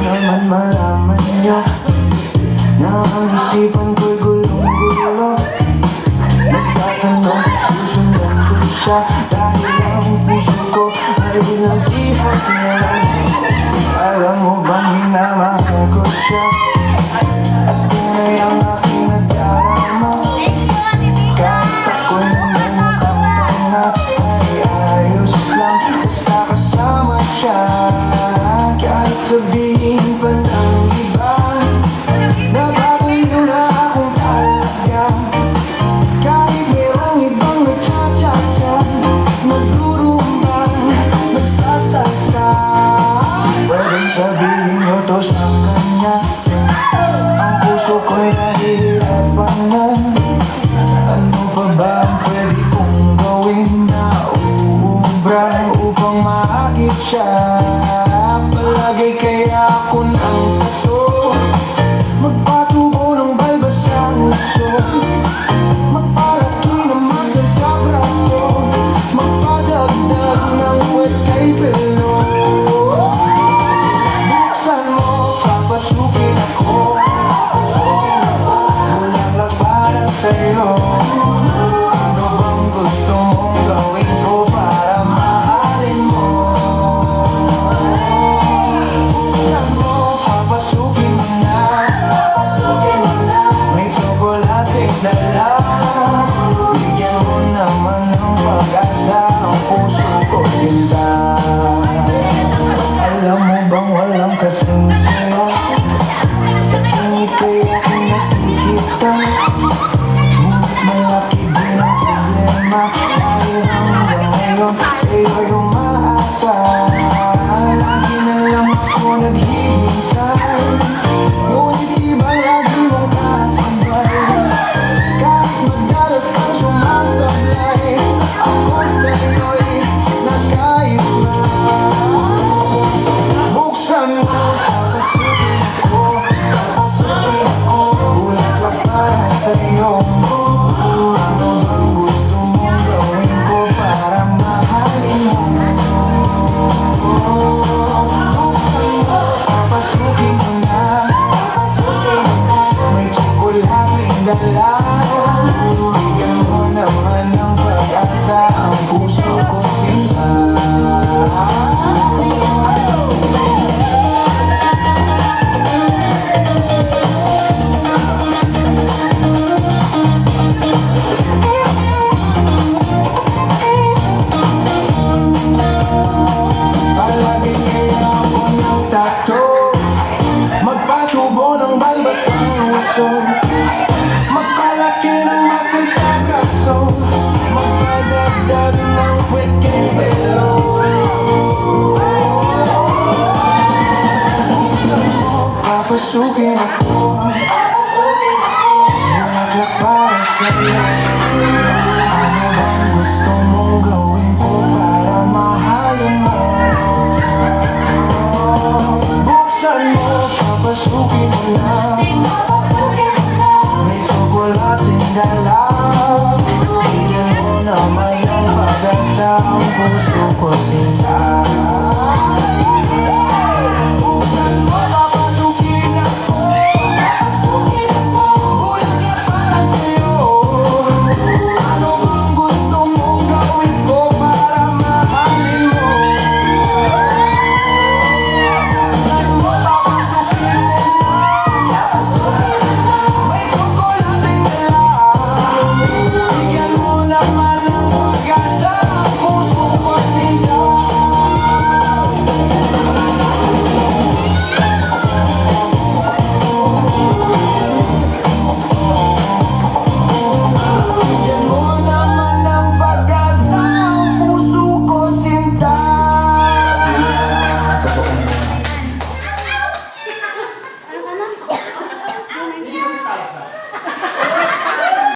naman malaman nyo na ang isipan ko'y gulong-gulo. Nagtatanong kung susundan ko siya, dahil ang puso ko ay binagihag niya. Alam mo bang minamahal ko siya, at yun ay ang aking nadarama. Kahit ako'y namukhang tanga, ay ayos lang basta kasama siya. Kahit sabihin pa ng iba na bagay na akong talaga, kahit merong ibang nagcha-cha-cha, nagrurumba, nagsasalsa, pwedeng sabihin nyo to sa kanya. Ang puso ko'y nahihirapan na. Ano pa ba ang pwede kong gawin na uubra upang maagit siya? Palagi kaya ako ng kato, magpatubo ng balbas sa uso, magpalaki ng muscle sa braso, magpadagdag ng wet kay pelo. Buksan mo, papasukin ako, walang para sa'yo. Ano bang gusto mong gawin ko para mahalin mo? Buksan mo, papasukin mo na, may tsokolating dala. Bigyan mo naman ng pag-asa ang puso ko, sinta. Alam mo bang walang kasing saya sa tingin ko'y aking nakikita? Ngunit malaki din ang problema, dahil hanggang ngayon sa'yo'y umaasa. Lagi na lang ako naghihintay, ngunit ibang lagi mong kasabay. Kahit madalas kang sumasablay, ako sa'yo'y nagkaiba. Buksan mo, papasukin ako, bulaklak para sa'yo. Ano bang gusto mong gawin ko para mahalin mo? Buksan mo, papasukin mo na, may tsokolating dala. Bigyan mo naman ng pag-asa ang puso ko, sinta. Palagi kaya ako ng tato, magpatubo ng balbas ang uso, magpalaki ng muscle sa braso, magpadagdag ng quick and bello. Buksan mo, papasukin ako, bulaklak para sa'yo. Ano bang gusto mong gawin ko para mahalin mo? Buksan mo, papasukin mo na, may tsokolating dala. Bigyan mo naman ng pag-asa ang puso ko, sinta.